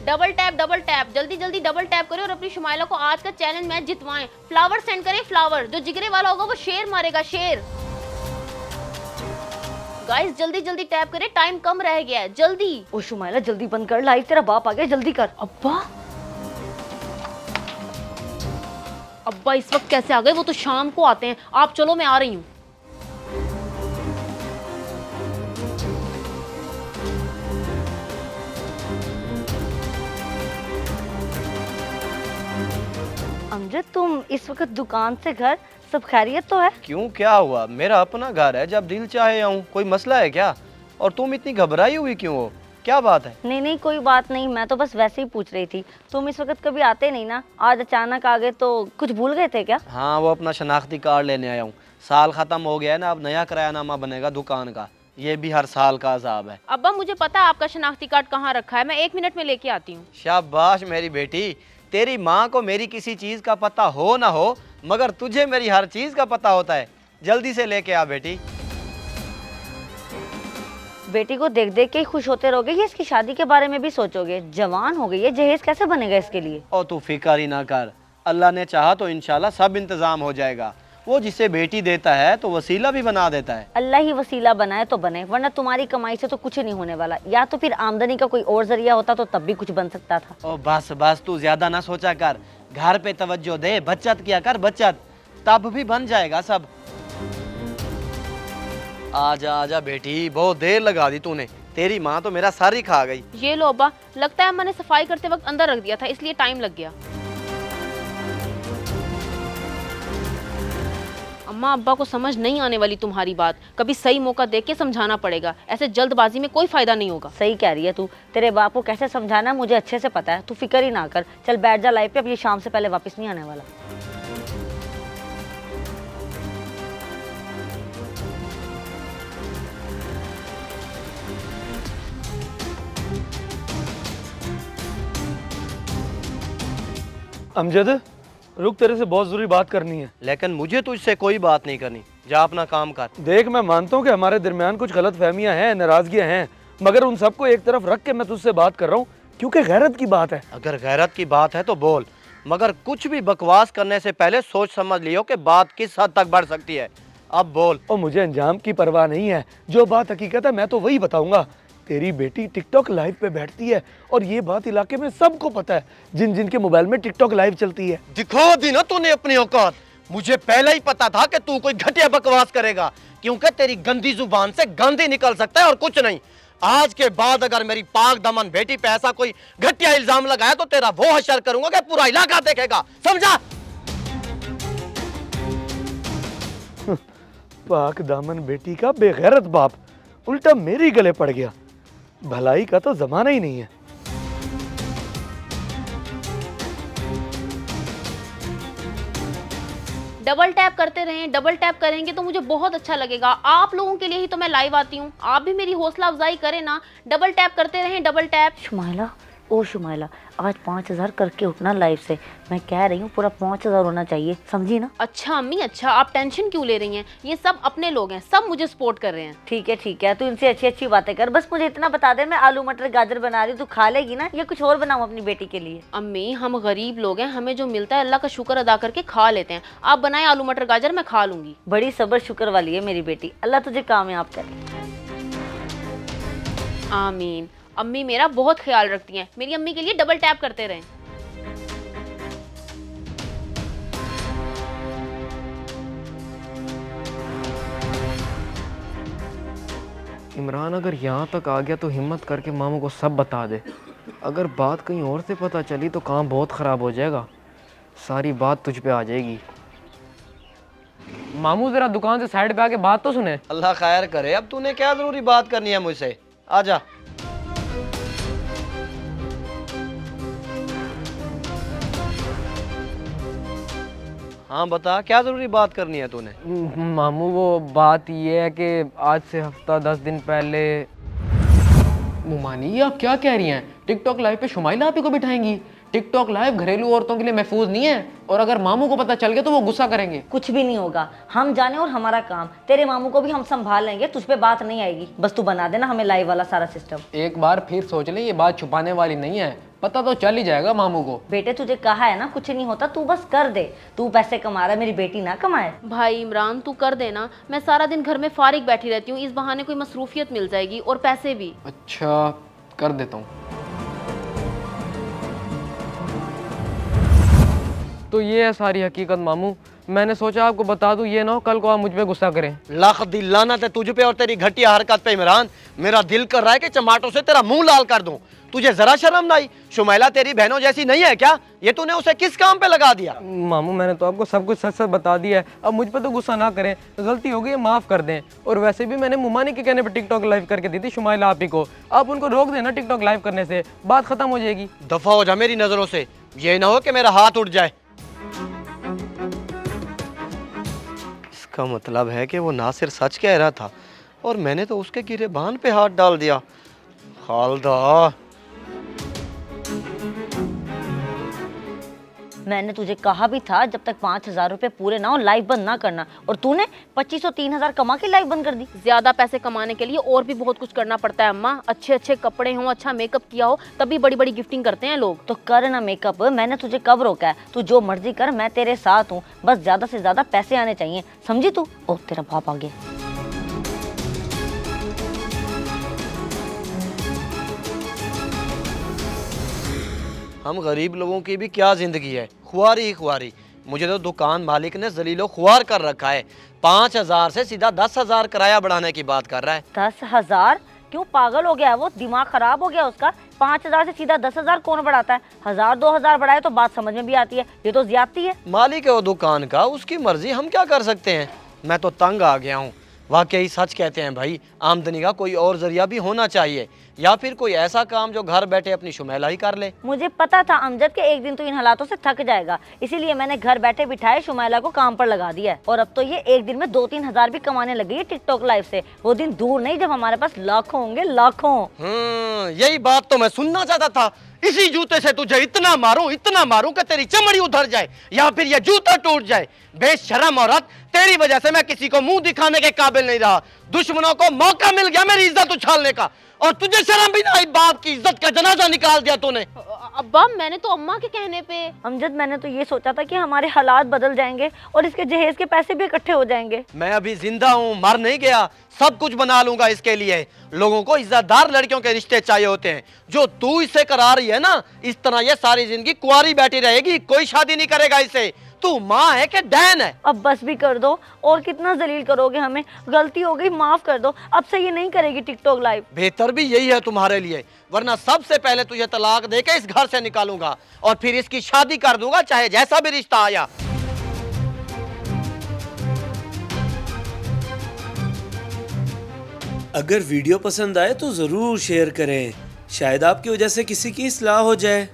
Double tap जल्दी जल्दी double tap करें और अपनी शुमाइला को आज का चैलेंज मैच जितवाएं। फ्लावर सेंड करें, फ्लावर। जो जिगरे वाला होगा वो शेर मारेगा, शेर। गाइस जल्दी जल्दी टैप करें, टाइम कम रह गया है, जल्दी। ओ शुमाइला जल्दी बंद कर लाइव, तेरा बाप आ गया, जल्दी कर। अब्बा अब्बा इस वक्त कैसे आ गए? वो तो शाम को आते हैं। आप चलो, मैं आ रही हूँ। अमजद तुम इस वक्त दुकान से घर, सब खैरियत तो है? क्यों, क्या हुआ? मेरा अपना घर है, जब दिल चाहे आऊं। कोई मसला है क्या? और तुम इतनी घबराई हुई क्यों हो? क्या बात है? नहीं नहीं कोई बात नहीं, मैं तो बस वैसे ही पूछ रही थी। तुम इस वक्त कभी आते नहीं ना, आज अचानक आ गए तो कुछ भूल गए थे क्या? हाँ, वो अपना शनाख्ती कार्ड लेने आया हूँ। साल खत्म हो गया है ना, अब नया किरायानामा बनेगा दुकान का। ये भी हर साल का अजाब है। अब्बा मुझे पता है आपका शनाख्ती कार्ड कहाँ रखा है, मैं 1 मिनट में लेके आती हूँ। शाबाश मेरी बेटी। तेरी माँ को मेरी किसी चीज का पता हो ना हो, मगर तुझे मेरी हर चीज का पता होता है। जल्दी से लेके आ बेटी। बेटी को देख देख के ही खुश होते रहोगे या इसकी शादी के बारे में भी सोचोगे? जवान हो गई है, जहेज कैसे बनेगा इसके लिए? और तू फिक्र ही ना कर, अल्लाह ने चाहा तो इंशाल्लाह सब इंतजाम हो जाएगा। वो जिसे बेटी देता है तो वसीला भी बना देता है। अल्लाह ही वसीला बनाए तो बने, वरना तुम्हारी कमाई से तो कुछ नहीं होने वाला। या तो फिर आमदनी का कोई और जरिया होता तो तब भी कुछ बन सकता था। ओ बस बस, तू ज्यादा ना सोचा कर, घर पे तवज्जो दे, बचत किया कर, बचत, तब भी बन जाएगा सब। आजा आजा बेटी, बहुत देर लगा दी तूने। तेरी माँ तो मेरा सर ही खा गई। ये लो अब्बा, लगता है मैंने सफाई करते वक्त अंदर रख दिया था, इसलिए टाइम लग गया। अम्मा अब्बा को समझ नहीं आने वाली तुम्हारी बात, कभी सही मौका देख के समझाना पड़ेगा। ऐसे जल्दबाजी में कोई फायदा नहीं होगा। सही कह रही है तू, तेरे बाप को कैसे समझाना मुझे अच्छे से पता है। तू फिक्र ही ना कर, चल बैठ जा लाइफ पे, अब ये शाम से पहले वापस नहीं आने वाला। अमजद रुक, तेरे से बहुत जरूरी बात करनी है। लेकिन मुझे तुझसे कोई बात नहीं करनी, जा अपना काम कर। देख, मैं मानता हूँ कि हमारे दरमियान कुछ गलत फहमियाँ हैं, नाराजगियाँ हैं, मगर उन सबको एक तरफ रख के मैं तुझसे बात कर रहा हूँ, क्योंकि गैरत की बात है। अगर गैरत की बात है तो बोल, मगर कुछ भी बकवास करने से पहले सोच समझ लियो कि बात किस हद तक बढ़ सकती है। अब बोल। और मुझे अंजाम की परवाह नहीं है, जो बात हकीकत है मैं तो वही बताऊंगा। तेरी बेटी टिकटॉक लाइव पे बैठती है और ये बात इलाके में सबको पता है, जिन जिन के मोबाइल में टिकटॉक लाइव चलती है। दिखा दी ना तूने अपनी औकात। मुझे पहले ही पता था कि तू कोई घटिया बकवास करेगा, क्योंकि तेरी गंदी जुबान से गंद ही निकल सकता है और कुछ नहीं। आज के बाद अगर मेरी पाक दमन बेटी पे ऐसा कोई घटिया इल्जाम लगाया तो तेरा वो हशर करूंगा कि पूरा इलाका देखेगा, समझा? पाक दामन बेटी का बेगैरत बाप उल्टा मेरी गले पड़ गया। भलाई का तो जमाना ही नहीं है। डबल टैप करते रहें, डबल टैप करेंगे तो मुझे बहुत अच्छा लगेगा। आप लोगों के लिए ही तो मैं लाइव आती हूँ, आप भी मेरी हौसला अफजाई करें ना। डबल टैप करते रहें, डबल टैप। शुमाइला, ओ शुमाइला, आज 5000 करके उठना लाइव से। मैं कह रही हूँ पूरा 5000 होना चाहिए, समझी ना? अच्छा अम्मी, अच्छा आप टेंशन क्यों ले रही हैं? ये सब अपने लोग हैं, सब मुझे सपोर्ट कर रहे हैं। ठीक है, तू इनसे अच्छी अच्छी बातें कर, बस मुझे इतना बता दे, मैं आलू मटर गाजर बना रही हूँ, तू खा लेगी ना, या कुछ और बनाऊँ अपनी बेटी के लिए? अम्मी हम गरीब लोग हैं, हमें जो मिलता है अल्लाह का शुक्र अदा करके खा लेते हैं। आप बनाए आलू मटर गाजर, मैं खा लूंगी। बड़ी सब्र शुक्र वाली है मेरी बेटी, अल्लाह तुझे कामयाब करे। आमीन। अम्मी मेरा बहुत ख्याल रखती हैं, मेरी अम्मी के लिए डबल टैप करते रहें। इमरान अगर यहाँ तक आ गया तो हिम्मत करके मामू को सब बता दे। अगर बात कहीं और से पता चली तो काम बहुत ख़राब हो जाएगा, सारी बात तुझ पे आ जाएगी। मामू ज़रा दुकान से साइड पे आके बात तो सुने। अल्लाह खैर करे, अब तूने क्या जरूरी बात करनी है मुझसे? आजा। हाँ बता, क्या जरूरी बात करनी है तूने? मामू वो बात ये है कि आज से हफ्ता 10 दिन पहले। मुमानी, ये आप क्या कह रही हैं? टिकटॉक लाइव पे शुमाइला आप ही को बिठाएंगी? टिकटॉक लाइव घरेलू औरतों के लिए महफूज नहीं है, और अगर मामू को पता चल गया तो वो गुस्सा करेंगे। कुछ भी नहीं होगा, हम जाने और हमारा काम। तेरे मामू को भी हम संभाल लेंगे, तुझ पे बात नहीं आएगी। बस तू बना देना हमें लाइव वाला सारा सिस्टम। एक बार फिर सोच ले, ये बात छुपाने वाली नहीं है। पता तो चल ही जाएगा मामू को। बेटे तुझे कहा है ना कुछ नहीं होता, तू बस कर दे। तू पैसे कमा रहा है, मेरी बेटी ना कमाए। भाई इमरान तू कर देना, मैं सारा दिन घर में फारिग बैठी रहती हूँ, इस बहाने कोई मसरूफियत मिल जाएगी और पैसे भी। अच्छा कर देता हूँ। तो ये है सारी हकीकत मामू, मैंने सोचा आपको बता दूं, ये ना हो कल को आप मुझ पे गुस्सा करें। लाख दिल लानत है तुझ पे और तेरी घटिया हरकत पे इमरान। मेरा दिल कर रहा है कि टमाटो से तेरा मुंह लाल कर दूं। तुझे जरा शर्म नहीं? शुमैला तेरी बहनों जैसी नहीं है क्या? ये तूने उसे किस काम पे लगा दिया? मामू मैंने तो आपको सब कुछ सच सच बता दिया है, अब मुझ पे तो गुस्सा ना करें, गलती हो गई है माफ़ कर दें। और वैसे भी मैंने मुमानी के कहने पे टिकटॉक लाइव करके दी थी शुमैला आप ही को, आप उनको रोक देना टिकटॉक लाइव करने से, बात खत्म हो जाएगी। दफा हो जा मेरी नजरों से, ये ना हो कि मेरा हाथ उठ जाए। इसका मतलब है कि वो नासिर सच कह रहा था और मैंने तो उसके गिरेबान पे हाथ डाल दिया। खालदा, मैंने तुझे कहा भी था जब तक 5,000 रुपए पूरे ना हो लाइव बंद ना करना, और तूने 2500 3,000 कमा के लाइव बंद कर दी। ज्यादा पैसे कमाने के लिए और भी बहुत कुछ करना पड़ता है अम्मा। अच्छे अच्छे कपड़े हों, अच्छा मेकअप किया हो, तभी बड़ी बड़ी गिफ्टिंग करते हैं लोग। तो कर ना मेकअप, मैंने तुझे कब रोका है? तू जो मर्जी कर, मैं तेरे साथ हूँ, बस ज्यादा से ज्यादा पैसे आने चाहिए, समझी तू? ओह तेरा बाप आ गया। हम गरीब लोगों की भी क्या जिंदगी है, खुआरी ही खुआरी। मुझे तो दुकान मालिक ने जलीलो खुआर कर रखा है। 5,000 से सीधा 10,000 किराया बढ़ाने की बात कर रहा है। 10,000? क्यों पागल हो गया है वो? दिमाग खराब हो गया उसका? 5,000 से सीधा 10,000 कौन बढ़ाता है? 1,000 2,000 बढ़ाए तो बात समझ में भी आती है, ये तो ज्यादती है। मालिक है वो दुकान का, उसकी मर्जी, हम क्या कर सकते हैं। मैं तो तंग आ गया हूँ। वाकई सच कहते हैं भाई, आमदनी का कोई और जरिया भी होना चाहिए, या फिर कोई ऐसा काम जो घर बैठे अपनी शुमैला ही कर ले। मुझे पता था अमजद के एक दिन तो इन हालातों से थक जाएगा, इसीलिए मैंने घर बैठे बिठाए शुमैला को काम पर लगा दिया है। और अब तो ये एक दिन में 2-3 हजार भी कमाने लगी है टिकटॉक लाइव से। वो दिन दूर नहीं जब हमारे पास लाखों होंगे, लाखों। यही बात तो मैं सुनना चाहता था। इसी जूते से तुझे इतना मारूं कि तेरी चमड़ी उधर जाए या फिर ये जूता टूट जाए। बेशरम औरत, तेरी वजह से मैं किसी को मुंह दिखाने के काबिल नहीं रहा। दुश्मनों को मौका मिल गया मेरी इज्जत उछालने का, और तुझे शर्म भी ना आई? बाप की इज्जत का जनाजा निकाल दिया तूने। अब्बा मैंने तो अम्मा के कहने पे। अमजद मैंने तो ये सोचा था कि हमारे हालात बदल जाएंगे और इसके जहेज के पैसे भी इकट्ठे हो जाएंगे। मैं अभी जिंदा हूँ, मर नहीं गया। सब कुछ बना लूंगा इसके लिए। लोगों को इज्जतदार लड़कियों के रिश्ते चाहिए होते हैं। जो तू इससे करा रही है ना, इस तरह ये सारी जिंदगी कुंवारी बैठी रहेगी, कोई शादी नहीं करेगा इससे। तू माँ है कि डैन है? अब बस भी कर दो, और कितना जलील करोगे हमें? गलती हो गई, माफ कर दो, अब से ये नहीं करेगी टिकटॉक लाइव। बेहतर भी यही है तुम्हारे लिए, वरना सबसे पहले तुझे तलाक देके इस घर से निकालूंगा और फिर इसकी शादी कर दूंगा, चाहे जैसा भी रिश्ता आया। अगर वीडियो पसंद आए तो ज़रूर शेयर करें, शायद आपकी वजह से किसी की इस्लाह हो जाए।